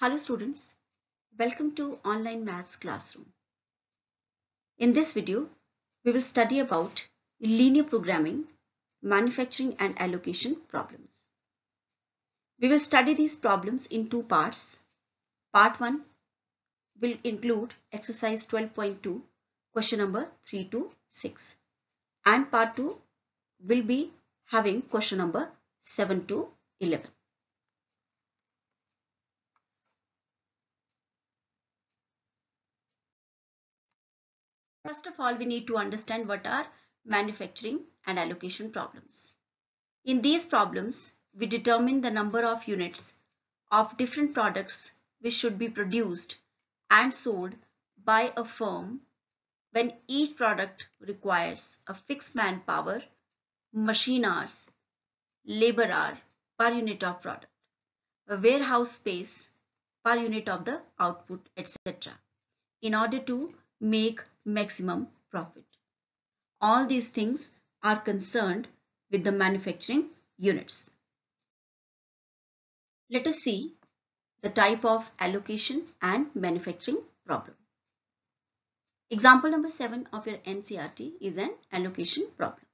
Hello students, welcome to Online Maths Classroom. In this video, we will study about linear programming, manufacturing and allocation problems. We will study these problems in two parts. Part 1 will include exercise 12.2, question number 3 to 6. And part 2 will be having question number 7 to 11. First of all, we need to understand what are manufacturing and allocation problems. In these problems, we determine the number of units of different products which should be produced and sold by a firm when each product requires a fixed manpower, machine hours, labor hour per unit of product, a warehouse space per unit of the output, etc. in order to make maximum profit. All these things are concerned with the manufacturing units. Let us see the type of allocation and manufacturing problem. Example number 7 of your NCERT is an allocation problem.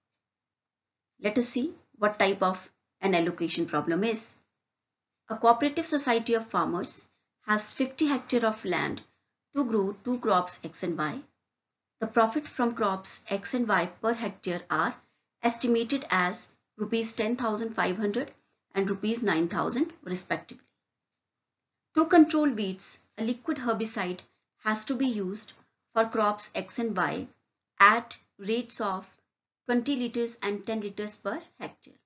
Let us see what type of an allocation problem is. A cooperative society of farmers has 50 hectares of land to grow two crops X and Y. The profit from crops X and Y per hectare are estimated as rupees 10,500 and rupees 9,000 respectively. To control weeds, a liquid herbicide has to be used for crops X and Y at rates of 20 liters and 10 liters per hectare.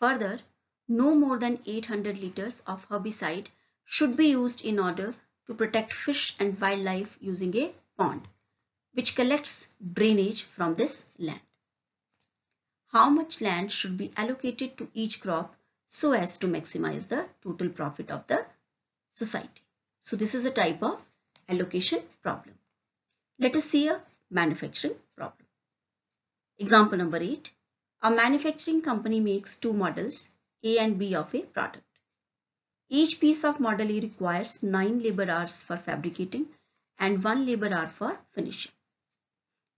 Further, no more than 800 liters of herbicide should be used in order to protect fish and wildlife using a pond, which collects drainage from this land. How much land should be allocated to each crop so as to maximize the total profit of the society? So this is a type of allocation problem. Let us see a manufacturing problem. Example number 8. A manufacturing company makes two models A and B of a product. Each piece of model A requires 9 labor hours for fabricating and 1 labor hour for finishing.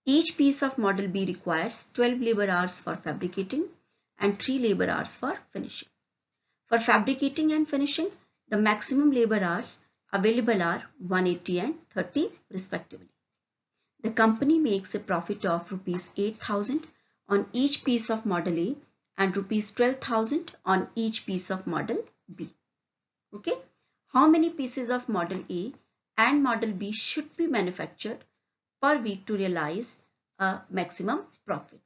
Each piece of model B requires 12 labor hours for fabricating and 3 labor hours for finishing. For fabricating and finishing, the maximum labor hours available are 180 and 30 respectively. The company makes a profit of rupees 8,000 on each piece of model A and rupees 12,000 on each piece of model B. Okay, how many pieces of model A and model B should be manufactured per week to realize a maximum profit?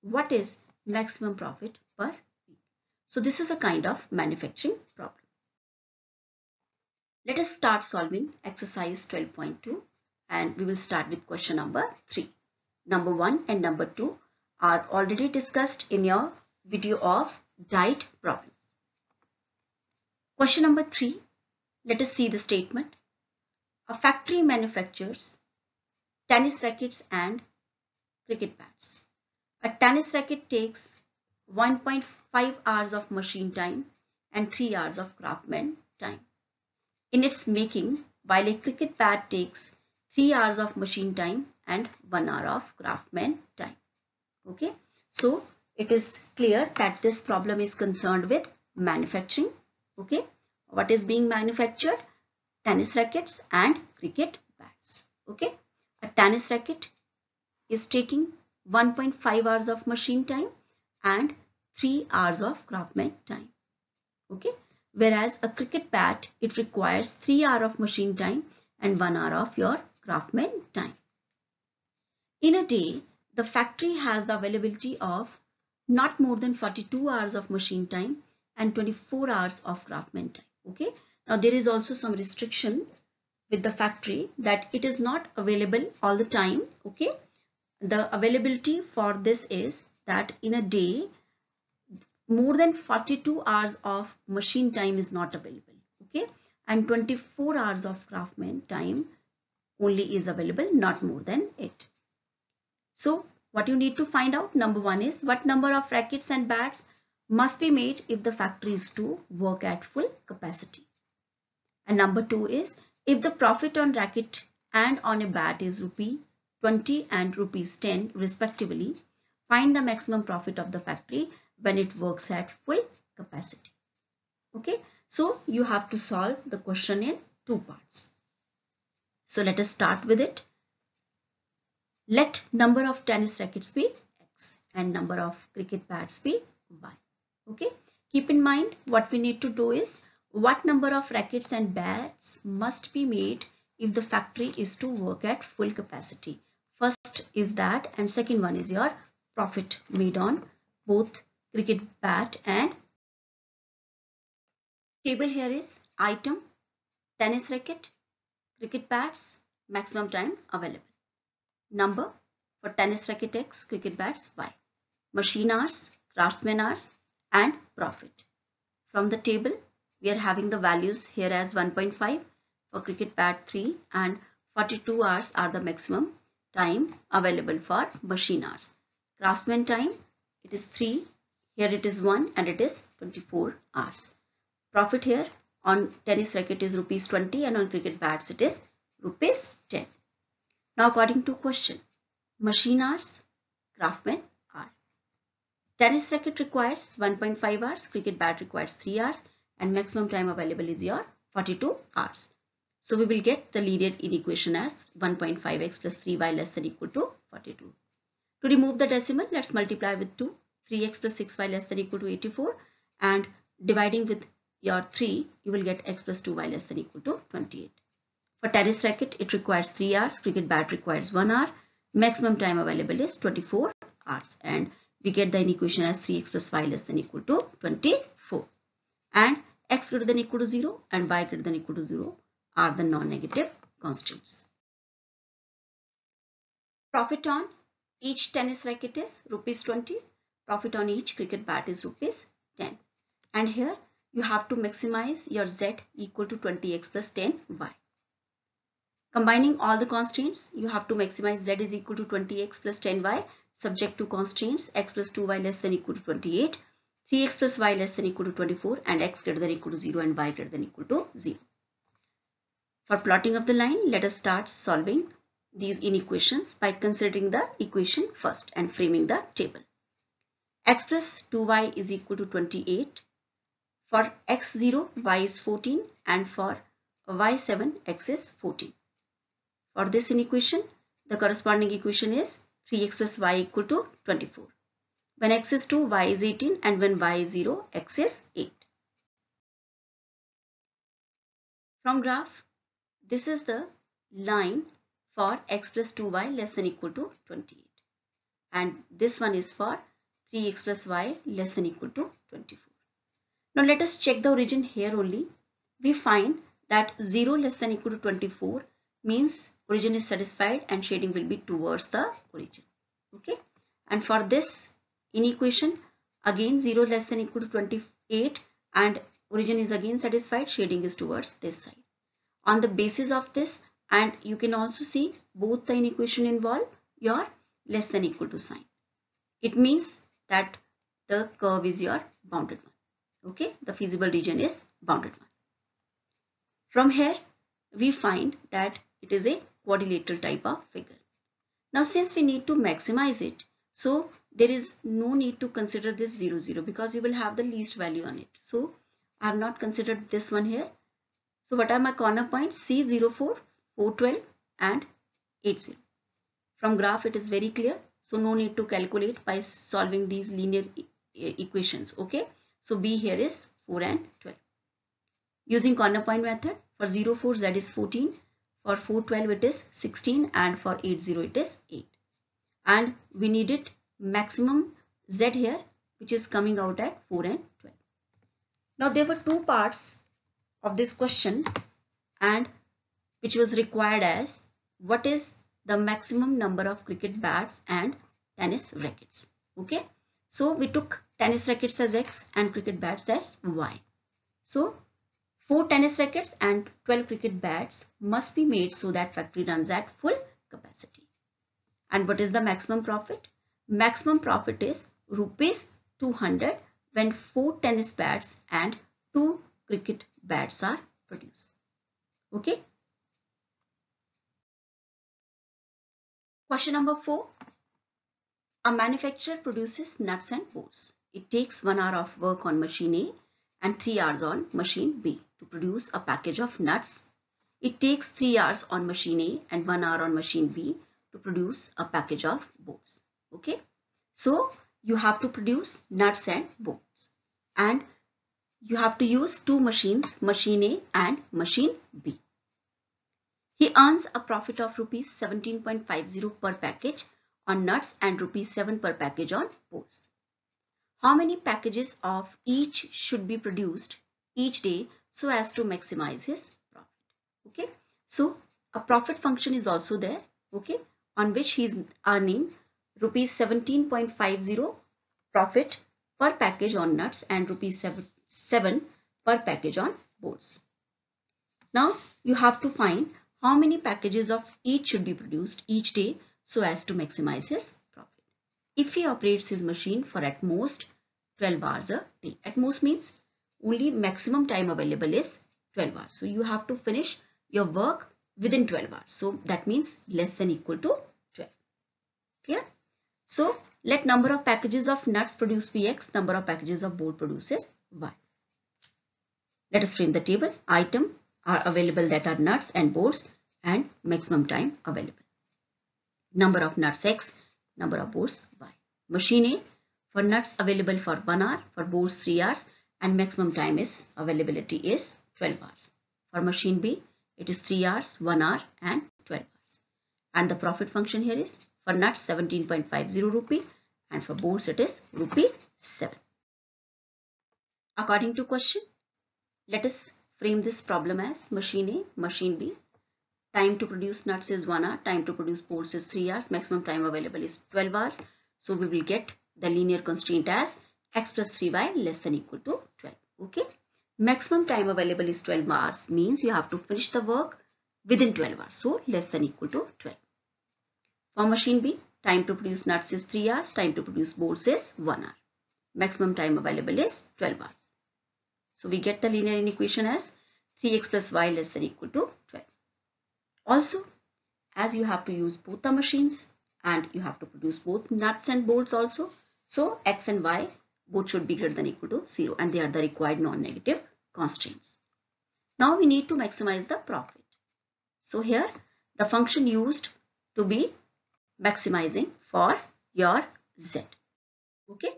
What is maximum profit per week? So this is a kind of manufacturing problem. Let us start solving exercise 12.2 and we will start with question number 3. Number 1 and number 2 are already discussed in your video of diet problem. Question number 3, let us see the statement. A factory manufactures tennis rackets and cricket bats. A tennis racket takes 1.5 hours of machine time and 3 hours of craftsman time in its making, while a cricket bat takes 3 hours of machine time and 1 hour of craftsman time. Okay, so it is clear that this problem is concerned with manufacturing. Okay, what is being manufactured? Tennis rackets and cricket bats. Okay, a tennis racket is taking 1.5 hours of machine time and 3 hours of craftsman time. Okay, whereas a cricket bat, it requires 3 hours of machine time and 1 hour of your craftsman time. In a day, the factory has the availability of not more than 42 hours of machine time and 24 hours of craftsman time. Okay, now there is also some restriction with the factory that it is not available all the time. Okay, the availability for this is that in a day, more than 42 hours of machine time is not available. Okay, and 24 hours of craftsman time only is available, not more than it. So what you need to find out, number 1 is what number of rackets and bats must be made if the factory is to work at full capacity. And number 2 is, if the profit on racket and on a bat is rupee 20 and rupees 10 respectively, find the maximum profit of the factory when it works at full capacity. Okay, so you have to solve the question in 2 parts. So let us start with it. Let number of tennis rackets be X and number of cricket bats be Y. Okay, keep in mind what we need to do is, what number of rackets and bats must be made if the factory is to work at full capacity. First is that, and second one is your profit made on both cricket bat and table. Here is item, tennis racket, cricket bats, maximum time available. Number for tennis racket X, cricket bats Y. Machine hours, craftsman hours and profit. From the table, we are having the values here as 1.5 for cricket bat 3 and 42 hours are the maximum time available for machine hours. Craftsman time, it is 3, here it is 1 and it is 24 hours. Profit here on tennis racket is rupees 20 and on cricket bats it is rupees 10. Now according to question, machine hours, craftsman hour. Tennis racket requires 1.5 hours, cricket bat requires 3 hours and maximum time available is your 42 hours. So we will get the linear inequation as 1.5x plus 3y less than equal to 42. To remove the decimal, let's multiply with 2. 3x plus 6y less than equal to 84 and dividing with your 3, you will get x plus 2y less than equal to 28. For tennis racket, it requires 3 hours, cricket bat requires 1 hour, maximum time available is 24 hours and we get the inequation as 3x plus y less than equal to 24. And x greater than equal to 0 and y greater than equal to 0 are the non-negative constants. Profit on each tennis racket is rupees 20. Profit on each cricket bat is rupees 10. And here you have to maximize your z equal to 20x plus 10y. Combining all the constraints, you have to maximize z is equal to 20x plus 10y subject to constraints x plus 2y less than equal to 28, 3x plus y less than equal to 24 and x greater than equal to 0 and y greater than equal to 0. For plotting of the line, let us start solving these inequations by considering the equation first and framing the table. X plus 2y is equal to 28. For x0, y is 14 and for y7, x is 14. For this inequation, the corresponding equation is 3x plus y equal to 24. When x is 2, y is 18 and when y is 0, x is 8. From graph, this is the line for x plus 2y less than equal to 28. And this one is for 3x plus y less than equal to 24. Now let us check the origin here only. We find that 0 less than equal to 24 means origin is satisfied and shading will be towards the origin. Okay. And for this inequation, again 0 less than equal to 28 and origin is again satisfied, shading is towards this side. On the basis of this, and you can also see both the inequation involve your less than equal to sign. It means that the curve is your bounded one. Okay, the feasible region is bounded one. From here, we find that it is a quadrilateral type of figure. Now, since we need to maximize it, so there is no need to consider this 0, 0 because you will have the least value on it. So, I have not considered this one here. So, what are my corner points? C04, 412 and 80. From graph, it is very clear. So, no need to calculate by solving these linear equations. Okay. So, B here is 4 and 12. Using corner point method, for 04 Z is 14, for 412 it is 16 and for 80 it is 8. And we needed maximum Z here which is coming out at 4 and 12. Now there were two parts of this question and which was required as what is the maximum number of cricket bats and tennis rackets. Okay. So we took tennis rackets as X and cricket bats as Y. So 4 tennis rackets and 12 cricket bats must be made so that factory runs at full capacity. And what is the maximum profit? Maximum profit is rupees 200 when 4 tennis bats and 2 cricket bats are produced. Okay. Question number 4. A manufacturer produces nuts and bolts. It takes 1 hour of work on machine A and 3 hours on machine B to produce a package of nuts. It takes 3 hours on machine A and 1 hour on machine B to produce a package of bolts. Okay. So you have to produce nuts and bolts, and you have to use two machines, machine A and machine B. He earns a profit of rupees 17.50 per package on nuts and rupees 7 per package on bolts. How many packages of each should be produced each day so as to maximize his profit? Okay, so a profit function is also there, okay, on which he is earning rupees 17.50 profit per package on nuts and rupees 7 per package on bolts. Now you have to find how many packages of each should be produced each day so as to maximize his profit. If he operates his machine for at most 12 hours a day, at most means only maximum time available is 12 hours. So you have to finish your work within 12 hours. So that means less than equal to 12. Clear? So let number of packages of nuts produce be X, number of packages of bolt produces Y. Let us frame the table. Item are available that are nuts and bolts and maximum time available. Number of nuts X, number of bolts Y. Machine A, for nuts available for 1 hour, for bolts 3 hours, and maximum time is availability is 12 hours. For machine B, it is 3 hours, 1 hour and 12 hours. And the profit function here is for nuts 17.50 rupee and for bolts it is rupee 7. According to question, let us frame this problem as machine A, machine B. Time to produce nuts is 1 hour, time to produce bolts is 3 hours, maximum time available is 12 hours. So we will get the linear constraint as X plus 3Y less than equal to 12. Okay. Maximum time available is 12 hours means you have to finish the work within 12 hours. So less than equal to 12. For machine B, time to produce nuts is 3 hours, time to produce bolts is 1 hour. Maximum time available is 12 hours. So we get the linear inequation as 3x plus y less than equal to 12. Also, as you have to use both the machines and you have to produce both nuts and bolts also, so x and y both should be greater than equal to 0 and they are the required non-negative constraints. Now we need to maximize the profit. So here the function used to be maximizing for your z. Okay.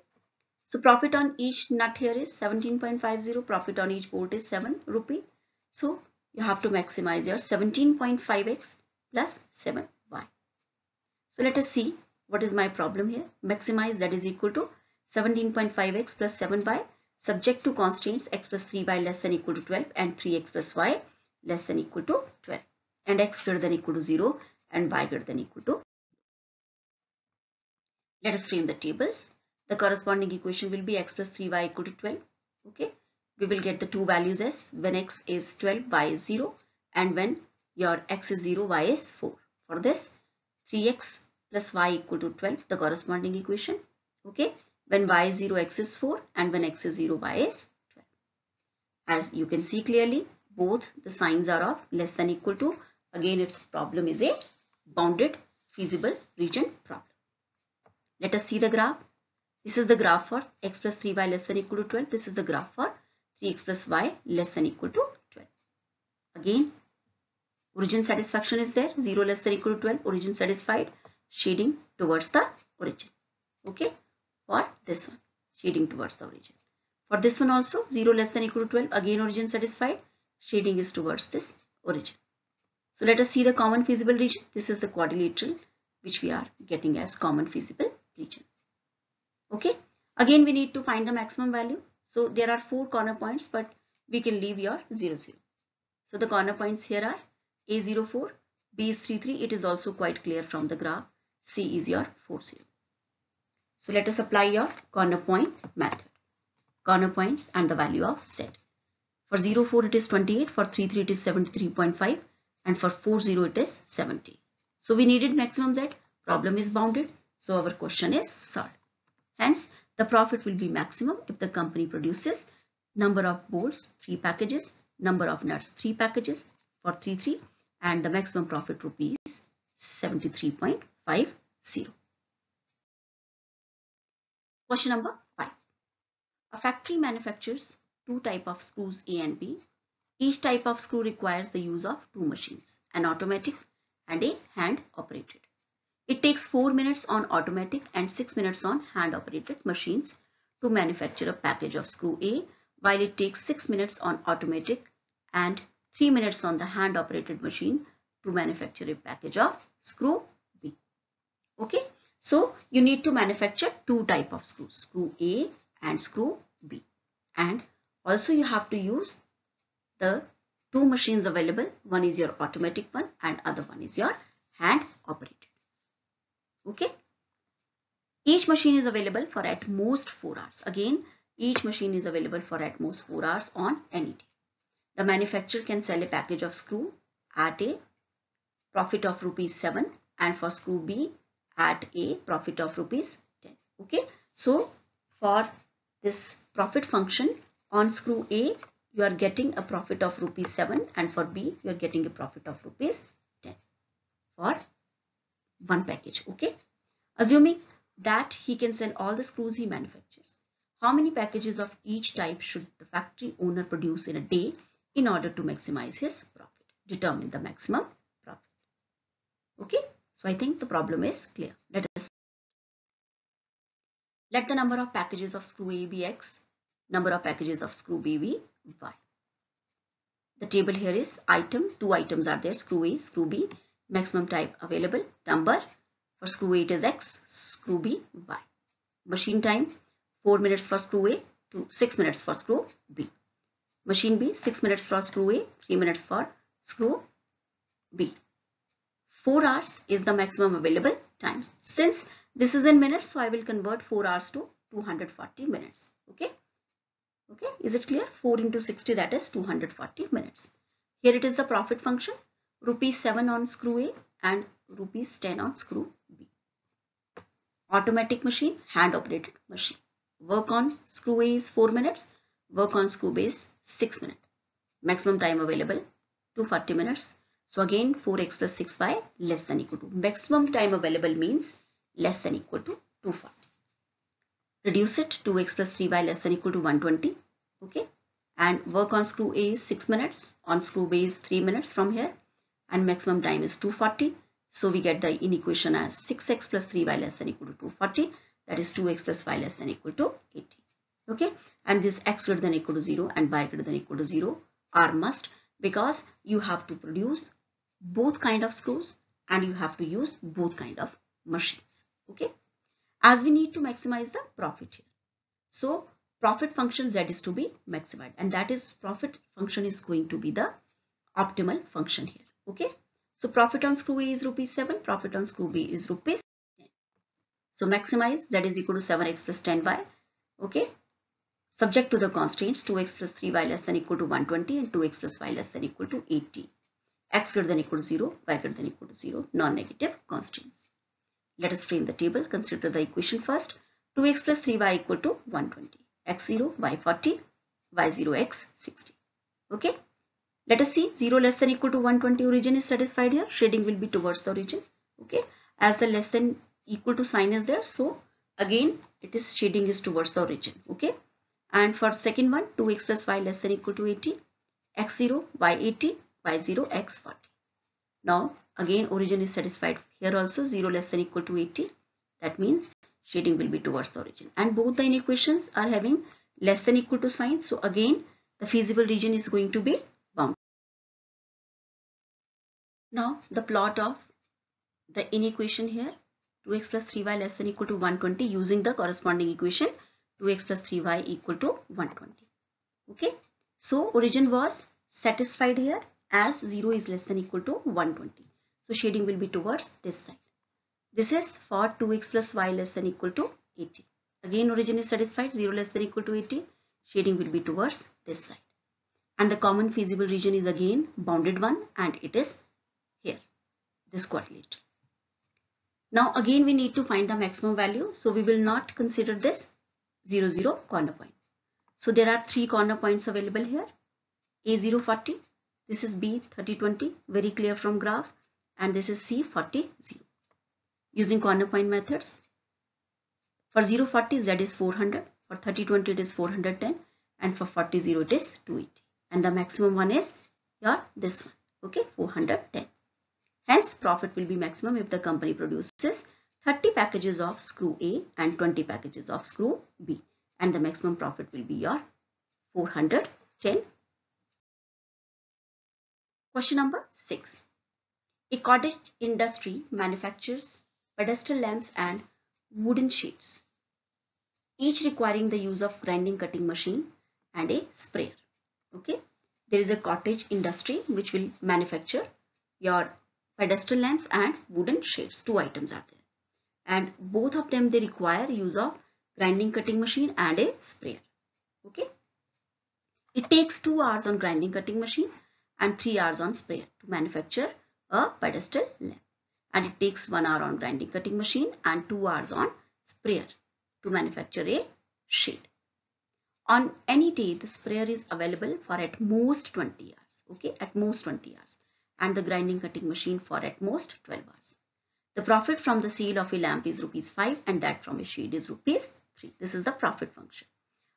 So profit on each nut here is 17.50, profit on each bolt is 7 rupee. So you have to maximize your 17.5x plus 7y. So let us see what is my problem here. Maximize z is equal to 17.5x plus 7y subject to constraints x plus 3y less than equal to 12 and 3x plus y less than equal to 12 and x greater than equal to 0 and y greater than equal to. Let us frame the tables. The corresponding equation will be x plus 3y equal to 12. Okay. We will get the two values as when x is 12, y is 0 and when your x is 0, y is 4. For this 3x plus y equal to 12, the corresponding equation. Okay. When y is 0, x is 4 and when x is 0, y is 12. As you can see clearly, both the signs are of less than equal to. Again, its problem is a bounded feasible region problem. Let us see the graph. This is the graph for x plus 3y less than equal to 12. This is the graph for 3x plus y less than equal to 12. Again, origin satisfaction is there. 0 less than equal to 12. Origin satisfied. Shading towards the origin. Okay. For this one. Shading towards the origin. For this one also 0 less than equal to 12. Again origin satisfied. Shading is towards this origin. So let us see the common feasible region. This is the quadrilateral which we are getting as common feasible region. Okay. Again we need to find the maximum value. So there are 4 corner points but we can leave your 0, 0. So the corner points here are A04, B is 3, 3. It is also quite clear from the graph. C is your 4, 0. So let us apply your corner point method. Corner points and the value of z. For 04 it is 28, for 33 it is 73.5 and for 40 it is 70. So we needed maximum z. Problem is bounded. So our question is solved. Hence the profit will be maximum if the company produces number of bolts 3 packages, number of nuts 3 packages. for 33 and the maximum profit rupees 73.50. Question number 5. A factory manufactures two types of screws A and B. Each type of screw requires the use of two machines, an automatic and a hand operated. It takes 4 minutes on automatic and 6 minutes on hand operated machines to manufacture a package of screw A, while it takes 6 minutes on automatic and 3 minutes on the hand operated machine to manufacture a package of screw B. Okay, so you need to manufacture two types of screws, screw A and screw B, and also you have to use the two machines available. One is your automatic one and other one is your hand operated. Okay, each machine is available for at most 4 hours. Again, each machine is available for at most 4 hours on any day. The manufacturer can sell a package of screw at a profit of rupees 7 and for screw B at a profit of rupees 10. Okay, so for this profit function, on screw A you are getting a profit of rupees 7 and for B you are getting a profit of rupees 10 for one package. Okay, assuming that he can sell all the screws he manufactures, how many packages of each type should the factory owner produce in a day in order to maximize his profit? Determine the maximum profit. Okay, so I think the problem is clear. Let the number of packages of screw A be X, number of packages of screw B be Y. The table here is item, two items are there, screw A, screw B, maximum type available, number. For screw A it is X, screw B Y. Machine time 4 minutes for screw A to 6 minutes for screw B. Machine B 6 minutes for screw A, 3 minutes for screw B. 4 hours is the maximum available time. Since this is in minutes, so I will convert 4 hours to 240 minutes. Okay. Okay, is it clear? 4 into 60, that is 240 minutes. Here it is the profit function, rupees 7 on screw A and rupees 10 on screw B. Automatic machine, hand operated machine. Work on screw A is 4 minutes, work on screw B is 6 minutes. Maximum time available 240 minutes. So again 4x plus 6y less than equal to, maximum time available means less than equal to 240. Reduce it, 2x plus 3y less than equal to 120. Okay, and work on screw A is 6 minutes, on screw B is 3 minutes from here, and maximum time is 240. So we get the inequation as 6x plus 3y less than equal to 240, that is 2x plus y less than equal to 80. Okay, and this x greater than equal to 0 and y greater than equal to 0 are must, because you have to produce both kind of screws and you have to use both kind of machines. Okay, as we need to maximize the profit here, so profit function z is to be maximized, and that is profit function is going to be the optimal function here. Okay, so profit on screw A is rupees 7, profit on screw B is rupees 10. So maximize z is equal to 7x plus 10y. Okay, subject to the constraints 2x plus 3y less than equal to 120 and 2x plus y less than equal to 80. X greater than equal to 0, y greater than equal to 0, non-negative constraints. Let us frame the table. Consider the equation first. 2x plus 3y equal to 120. x0, y 40, y0, x 60. Okay. Let us see 0 less than equal to 120 origin is satisfied here. Shading will be towards the origin. Okay. As the less than equal to sign is there. So again it is shading is towards the origin. Okay. And for second one 2x plus y less than equal to 80. x0, y 80, y0, x 40. Now again origin is satisfied here also, 0 less than equal to 80. That means shading will be towards the origin, and both the inequations are having less than equal to sign. So again the feasible region is going to be bound. Now the plot of the inequation here, 2x plus 3y less than equal to 120, using the corresponding equation 2x plus 3y equal to 120. Okay, so origin was satisfied here as 0 is less than equal to 120. So shading will be towards this side. This is for 2x plus y less than equal to 80. Again origin is satisfied, 0 less than equal to 80. Shading will be towards this side. And the common feasible region is again bounded one, and it is here, this quadrilateral. Now again we need to find the maximum value. So we will not consider this 0, 0 corner point. So there are 3 corner points available here. A0 40, This is B 30 20, very clear from graph, and this is C 40 0. Using corner point methods, for 0 40 Z is 400, for 30 20 it is 410, and for 40 0 it is 280, and the maximum one is your this one, okay, 410. Hence profit will be maximum if the company produces 30 packages of screw A and 20 packages of screw B, and the maximum profit will be your 410. Question number 6. A cottage industry manufactures pedestal lamps and wooden sheets, each requiring the use of grinding cutting machine and a sprayer. Okay, there is a cottage industry which will manufacture your pedestal lamps and wooden shades. Two items are there, and both of them they require use of grinding cutting machine and a sprayer. Okay, it takes 2 hours on grinding cutting machine and 3 hours on sprayer to manufacture a pedestal lamp, and it takes 1 hour on grinding cutting machine and 2 hours on sprayer to manufacture a shade. On any day, the sprayer is available for at most 20 hours, okay, at most 20 hours, and the grinding cutting machine for at most 12 hours. The profit from the sale of a lamp is rupees 5 and that from a shade is rupees 3. This is the profit function.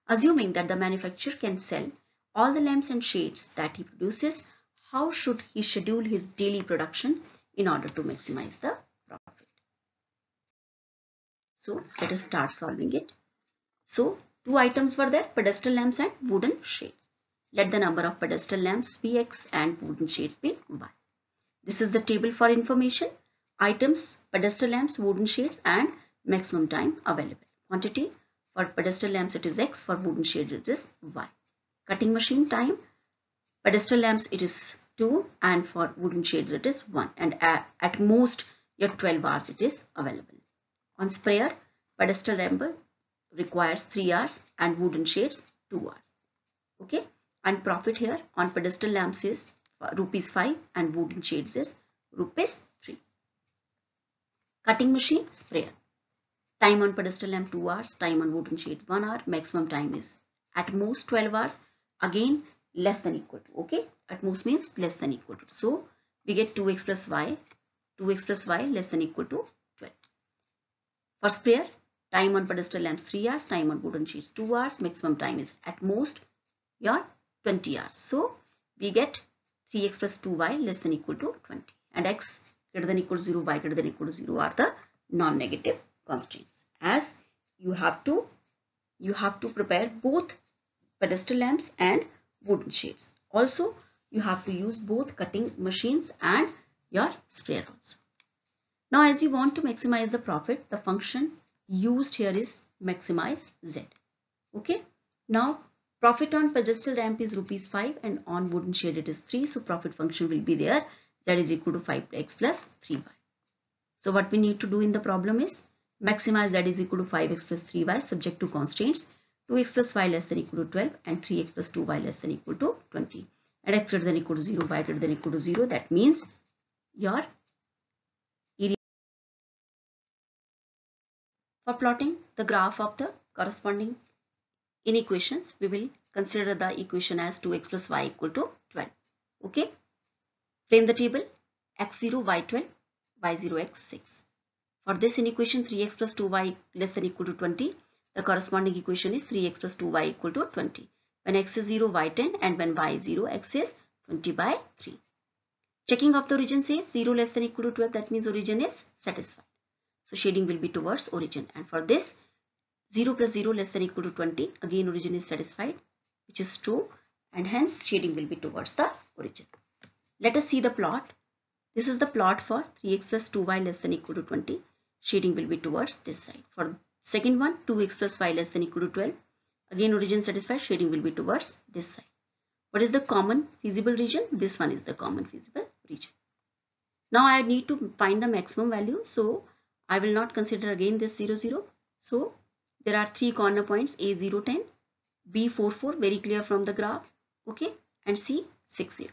Assuming that the manufacturer can sell all the lamps and shades that he produces, how should he schedule his daily production in order to maximize the profit? So let us start solving it. So two items were there, pedestal lamps and wooden shades. Let the number of pedestal lamps be X and wooden shades be Y. This is the table for information. Items, pedestal lamps, wooden shades, and maximum time available. Quantity, for pedestal lamps it is X, for wooden shades it is Y. Cutting machine time, pedestal lamps it is 2 and for wooden shades it is 1, and at most your 12 hours it is available. On sprayer, pedestal lamp requires 3 hours and wooden shades 2 hours. Okay, and profit here on pedestal lamps is rupees 5 and wooden shades is rupees 3. Cutting machine, sprayer. Time on pedestal lamp 2 hours, time on wooden shades 1 hour, maximum time is at most 12 hours, again less than equal to, okay, at most means less than equal to. So we get 2x plus y, 2x plus y less than equal to 12. For sprayer, time on pedestal lamps 3 hours, time on wooden sheets 2 hours, maximum time is at most your 20 hours. So we get 3x plus 2y less than equal to 20, and x greater than equal to 0, y greater than equal to 0 are the non-negative constraints, as you have to prepare both pedestal lamps and wooden shades. Also, you have to use both cutting machines and your sprayer also. Now, as we want to maximize the profit, the function used here is maximize Z. Okay. Now, profit on pedestal lamp is rupees 5 and on wooden shade it is 3. So, profit function will be there. Z is equal to 5x plus 3y. So, what we need to do in the problem is maximize Z is equal to 5x plus 3y subject to constraints 2x plus y less than equal to 12 and 3x plus 2y less than equal to 20. And x greater than equal to 0, y greater than equal to 0. That means your area. For plotting the graph of the corresponding inequations, we will consider the equation as 2x plus y equal to 12. Okay. Frame the table x0, y12, y0, x6. For this inequation 3x plus 2y less than equal to 20, the corresponding equation is 3x plus 2y equal to 20. When x is 0, y 10, and when y is 0, x is 20 by 3. Checking of the origin says 0 less than equal to 12, that means origin is satisfied. So shading will be towards origin, and for this 0 plus 0 less than equal to 20, again origin is satisfied, which is true, and hence shading will be towards the origin. Let us see the plot. This is the plot for 3x plus 2y less than equal to 20. Shading will be towards this side. For second one, 2x plus y less than equal to 12. Again origin satisfied, shading will be towards this side. What is the common feasible region? This one is the common feasible region. Now I need to find the maximum value. So I will not consider again this 0, 0. So there are 3 corner points, A 0, 10, B 4, 4, very clear from the graph. Okay, and C 6, 0.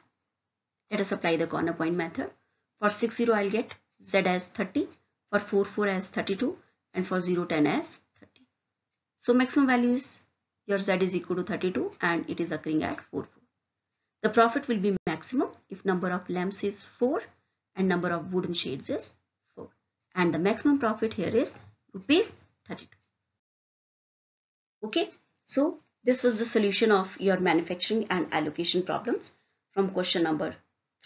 Let us apply the corner point method. For 6, 0, I'll get Z as 30, for 4, 4 as 32, and for 0, 10 as 30. So maximum value is your Z is equal to 32 and it is occurring at 4, 4. The profit will be maximum maximum if number of lamps is 4 and number of wooden shades is 4. And the maximum profit here is rupees 32. Okay, so this was the solution of your manufacturing and allocation problems from question number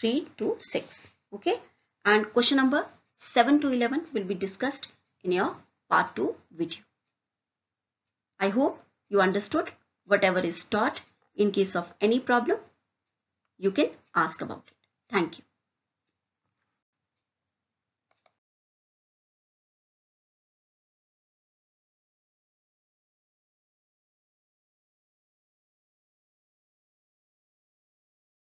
3 to 6. Okay, and question number 7 to 11 will be discussed in your part 2 video. I hope you understood whatever is taught. In case of any problem, you can ask about it. Thank you.